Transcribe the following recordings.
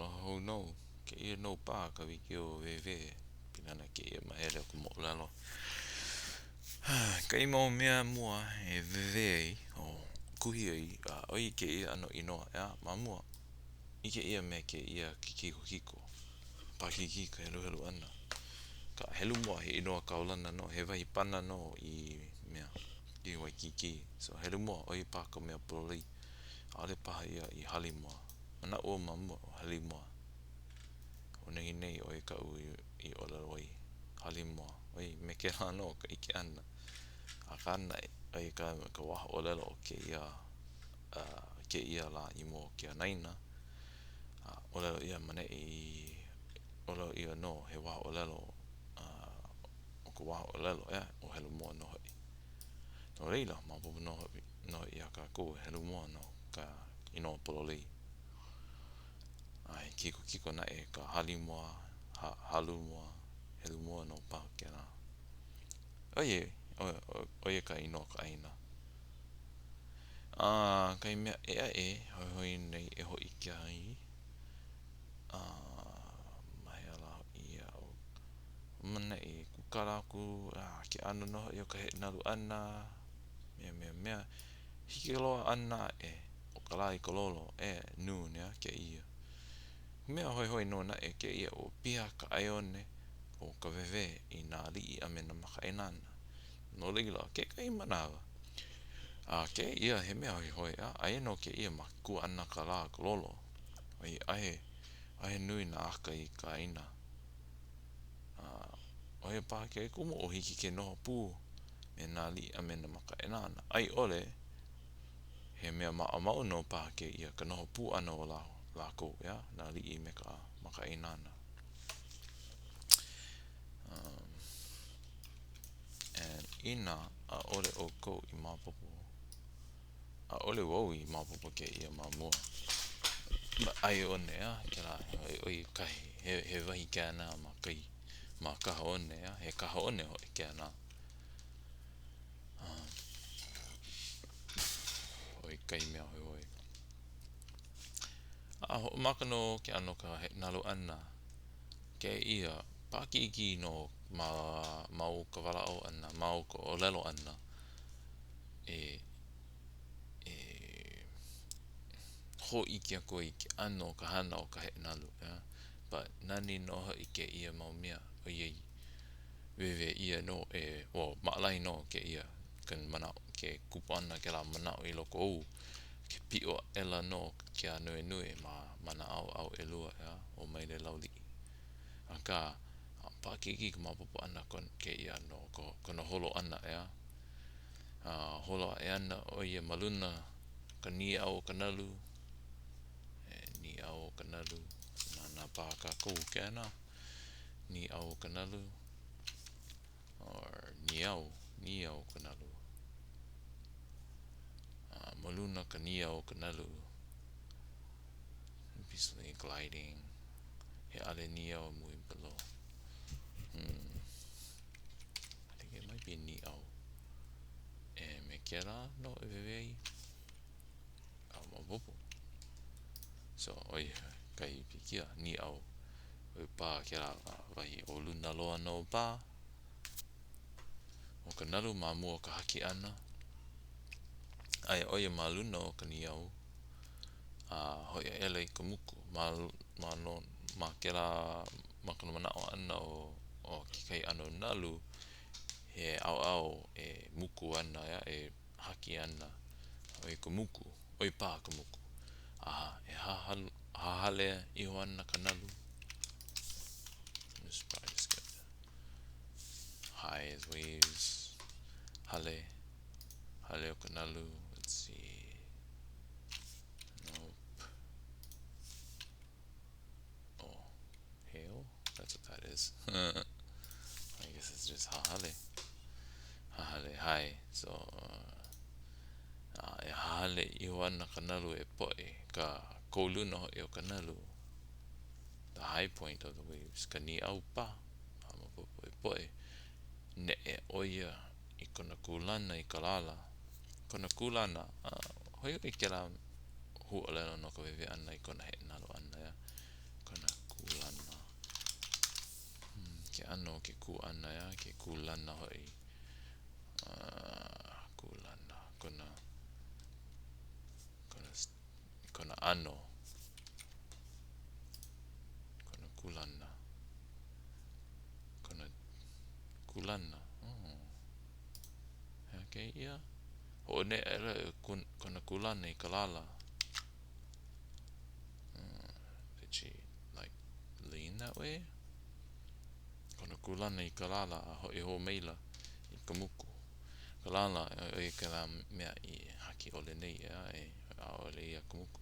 ho no. Ke ia no pa ka wiki o wehewehe. Pinana ke ia mahele o ka moolelo. Ka ima o mea mua e wehewehe o kuhi ai. Oi ke ia ano inoa. Ma mua. Ike ia me ke ia kiko kiko. Pakiki ka helu ana. Ka helu mua he inoa kaulana no. He wahi pana no I mea. I Waikiki. So helu mua oi pa ka mea pololei. Ale paha ia I hali mua. Mana ua mamua o hali mua. O nehi nei oi ka ui I olelo ai. Hali mua. Oi me ke rano ka ike ana. A kana oi ka waha olelo o ke ia la I mo ke anaina. Olelo ia mane I olelo ia no he waha olelo o ka waha olelo o helu mua no hoi. No reila mapopo no ia ka ko helu mua no ka inoa pololei. Ai kiko na ka hali mua, halu mua, helu mua no pa kena. Oie ka inoa ka aina. Kai mea hoi nei e hoi kia ai. Mai ala ia o mana kukaraku ke ano no o ka he nalu ana mea hiki loa ana o ka lai kololo noon ke ia mea hoi no na ke ia o pia ka aione o ka wewe I nā lii a me na makainana no leila ke kai manawa ke ia he mea hoi ai no ke ia maku ana ka la kololo ai nui na aka I ka aina Oe pa ke kumo o hiki ke noho pū me nā li a me na makainana. Ai ole, he mea mau no pa ke ia ka noho pū ana o lako, nā li I me ka makainana. And ina a ole o ko I mapopo. A ole wau I mapopo ke ia mamua. Ai one ke la, oi kai, he wahi kāna ma kai. Ma kaha one he kaha one hoi ke ana hoi kai mea hoi ho makano ke ano ka he nalo ana ke ia pakiki no mau ka walao ana mau ko olelo ana e ho iki a koe ke ano ka hana o ka he nalo but nani no hoi ke ia mau mea o iei wewe ia no maalai no ke ia kan mana ke kupana ke la mana o I loko ou ke pio ela no ke a nui mana au elua o mai le lauli aka pakiki ka mapopo ana kon ke ia no kono holo ana holo ana o ia maluna ka ni au kanalu ni au kanalu na pa ka kou ke ana ni au kanalu or ni au kanalu maluna ka ni au kanalu peacefully gliding he ale ni au mui below I think it might be ni au me kera no wewe mapopo so oi kai pikia ni au pa kera wahi o luna loa no pa o ka nalu mamua ka haki ana ai oia maluna o ka ni au hoi ele ka muku ma kera makana manao ana o ki kai ano nalu he au muku ana haki ana oi ka muku oi pa ka muku hahale iho ana ka nalu let's probably just get high as waves hale o ka nalu let's see nope hail that's what that is I guess it's just hahale high so hahale iho ana ka nalu poe ka kouluna o ka nalu the high point of the waves ka ni au pa mapopo poe ne oia I kona kulana I ka lala kona kulana hoi ke la hu olelo no ka wewe ana I kona he nalo ana ana ke kulana hoi. Kulana. Kona, kona ano. Kona kulana. Kona kulana. Okay, ia. Ho ne ele kona kulana I kalala. Did she like lean that way? Kona kulana I kalala ho meila I kamuku. Kalala e kala mea I haki ole nei ole ia kamuku.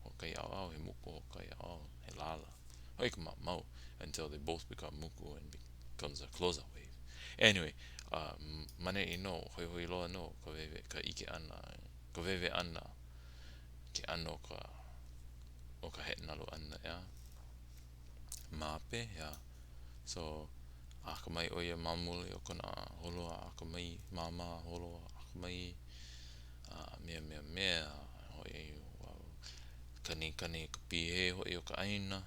Ho kai au he muku ho kai au he lala. Hoi ka mau until they both become muku and becomes a closer wave. Anyway, mane I no hoi loa no ka wewe ka ike ana ka wewe ana ke ano o ka he nalo ana mape so aka mai o ia mamule o kona holo aka mai mama holo aka mai mea hoi kani ka pihe hoi o ka aina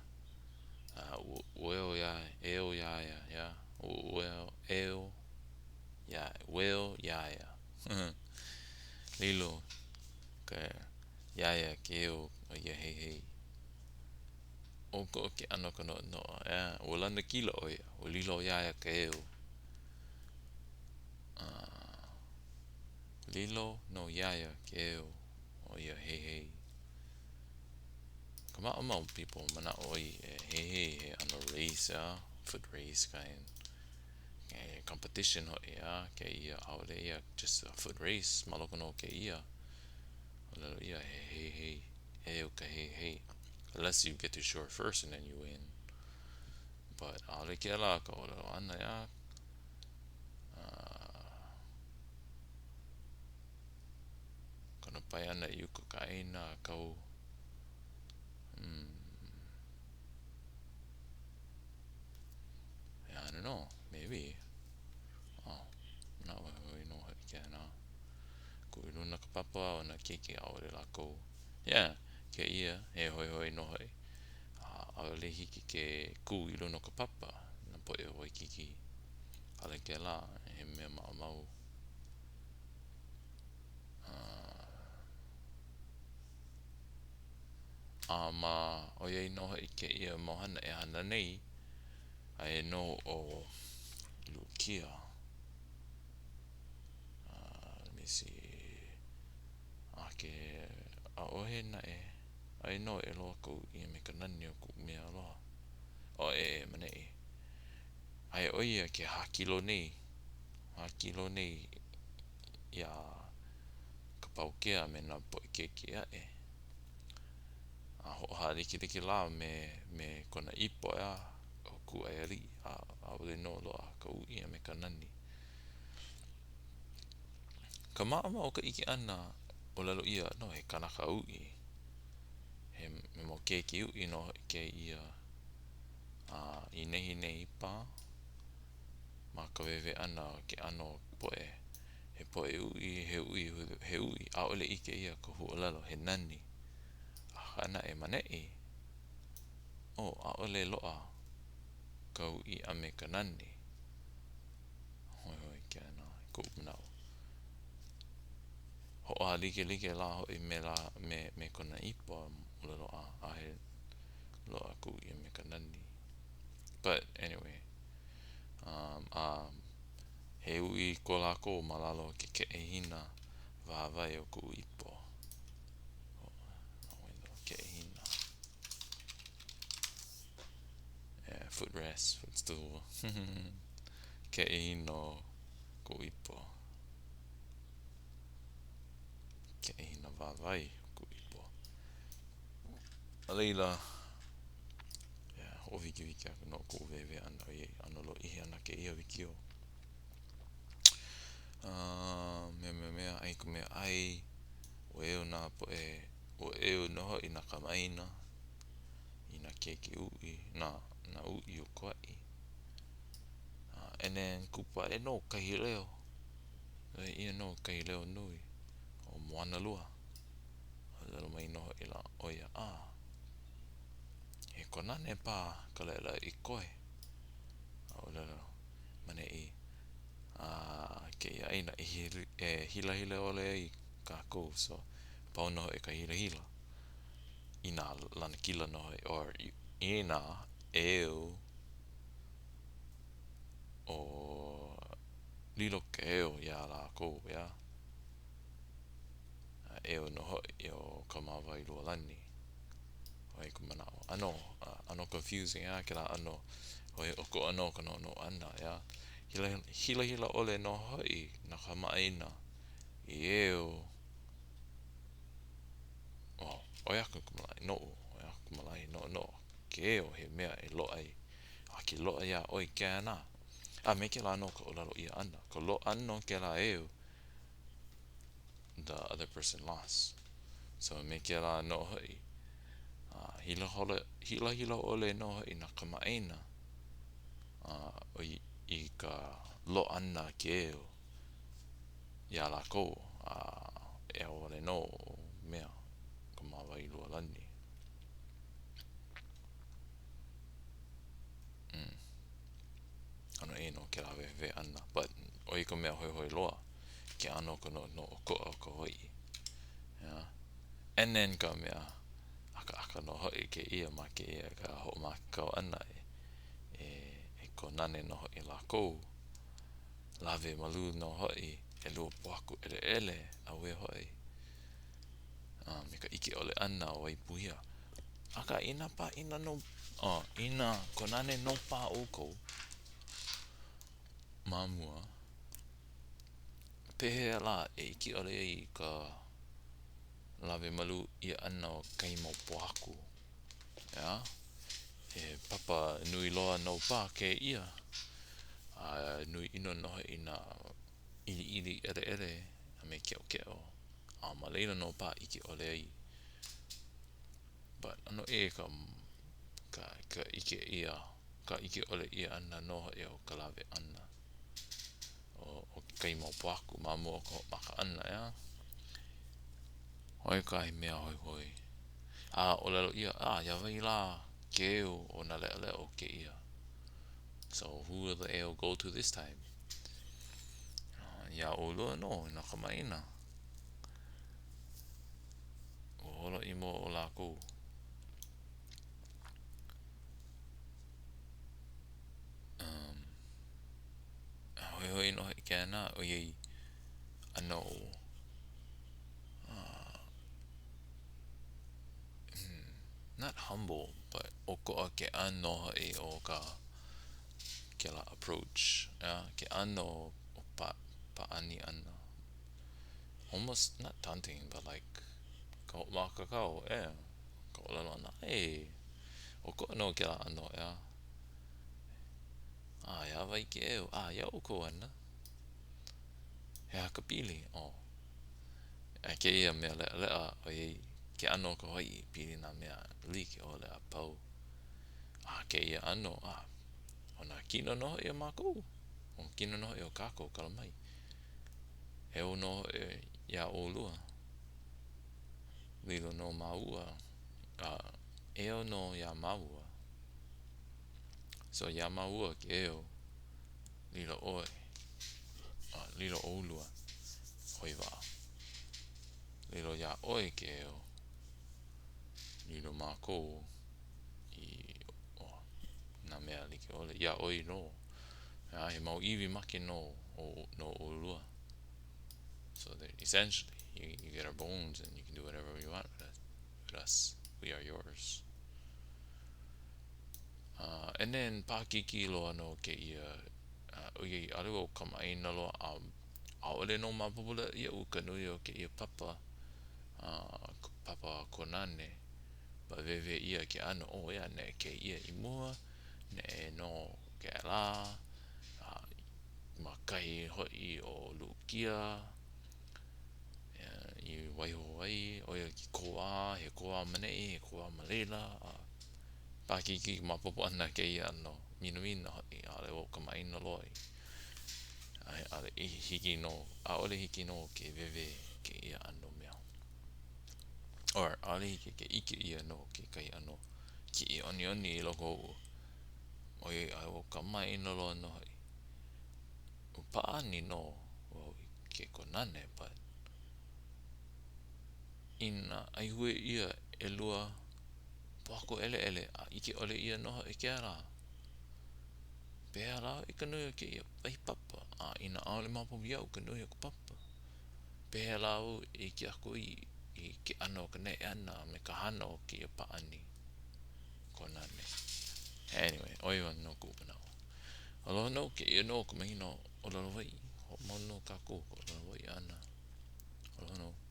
ueo ya ueo ya lilo ka ya ke eo o ia hei o ko ke ano ka no o lana kila o ia o lilo ya ka eo lilo no ya ke eo o ia hei kama among people mana oi he ano race foot race kind competition ho ke ia aole ia just a foot race maloko no ke ia Moolelo ia he ka he unless you get to shore first and then you win but aole ke la ka olo ana kana pai ana I uka ka aina kau I don't know maybe na hoi no ke na ku luna ka papa o na keke aole la ko ke ia he hoi no hoi aole hiki ke ku I luna ka papa na po e hoi kiki ale ke la he mea mau ma o iei no hoi ke ia mohana e hana nei ai no o Lukia let me see ke a ohe na ai no e loa kou I me ka nani o kou mea aloha o mane ai oia ke hakilo nei ia ka paukea me na po ke a ho liki la me kona ipo o Kuaialii a ole no loa ka ui me ka nani ka maama o ka ike ana o lalo ia no he kanaka ui he me mo ke ui no ke ia I nehi nei pa ma ka wewe ana ke ano poe he poe ui he ui a ole ike ia ko hu lalo he nani ana mane a ole loa ka ui a me ka nani hoi ke ana ko manao ho like la hoi me kona ipo ole loa a he loa ko ui me ka nani but anyway he ui ko lako malalo ke hina wawai o ko ipo ke hina footrest footstool ke hino ko ipo ke hina wawai ko ipo Leila o wiki no ko wewe ana ano lo I ana ke ia wikio mea ai ko mea ai o na po o no I na kamaaina I na keke ui na ui o Kuaialii and then kupa no kahileo ia no kahileo nui o Moanalua lalo mai no la oia he konane pa ka lela I koe o lalo mane ke ia aina hila hila ole ai kākou. So pau noho ka hila hila i nā lana kila noho or i nā eo o lilo ke eo ia lākou ia eo noho i o ka mawai lua lani oi ku manao ano confusing ke la ano o ko ano ka no ana ia hila hila ole noho i na kamaaina i eo oia ku malai oia ku malai no ke eo he mea e lo ai ki lo ia oi ke ana me ke la no ko lalo ia ana ko lo ano ke la eo the other person lost. So me ke la no hoi hila hila ole no i na kamaaina i ka lo ana ke eo ia la ko e ole no mea ka mawai lua lani. Ano no ke la wehewehe ana but oi ka mea hoi hoi loa ke ano ka no ko o ka hoi yeah. And then ka mea aka no hoi ke ia ma ke ia ka ho ma kau ana e konane no hoi la kou lave malu no hoi e lua poaku ele a we hoi me ka ike ole ana o i puhia aka ina pa ina no ina konane no pa o kou mamua pehe la e iki ole i ka lave malu ia ana o kaimo poaku yeah. Papa nui loa no pa ke ia nui ino noho ina ili ere a me keo Moolelo no pa iki ole ai but ano ka ike ia ka ike ole ia ana noho e o ka lave ana o kai mau poaku mamu ko maka ana ya hoi kai mea hoi hoi olelo ia ya vai la keo o na le o ke ia. So who will the AO go to this time? Ya olo no na kamaaina o holo imo o lako hoi hoi no ke ana o yei ano not humble but oko ke ano e o ka ke la approach ke ano o pa ani ana almost not taunting but like ka maka kao ka ola na oko no ke la ano ya vai ke ya oko ana ka pili ke ia mea lea o yei ke ano ka hoi pili na mea like o lea pau ke ia ano ona kino no ia mako o kino no e o kako kalamai no ia o lua lilo no maua no ia maua so ia maua ke lilo oe lilo o lua hoi wa lilo ia oe ke lilo mako i na mea like ole ia oi no he mau iwi make no o lua. So that essentially you get our bones and you can do whatever you want with us. We are yours. And then pakiki loa no ke ia oye alu o kamaaina loa a ole no mapupula ia uka nui o ke ia papa papa konane ba veve ia ke ano ia ne ke ia i mua ne no ke la makai hoi o lukia i waiho ai oia ki koa he koa manei he koa malela pakiki mapopo ana ke ia ano mina hoi ale o kamaaina loa ale hiki no ole hiki no ke veve ke ia ano mea or ale hiki ke ike ia no ke kai ano ki i oni i loko oia o kamaaina loa no hoi Pa'ani no, ke konane, but ina ai hue ia e lua poako ele a ike ole ia noho e ke ara. Pea rao I ka nui o ke ia paipapa, a ina aole mapo biau ka nui o ka papa. Pea rao I ke ako I ke ano ka ne ana me ka hana o ke ia paani konane. Anyway, oi wan no kupanao. Aloha no ke ia no ka mahino o lalo wai. Ho mono ka koko o lalo wai ana. Aloha no.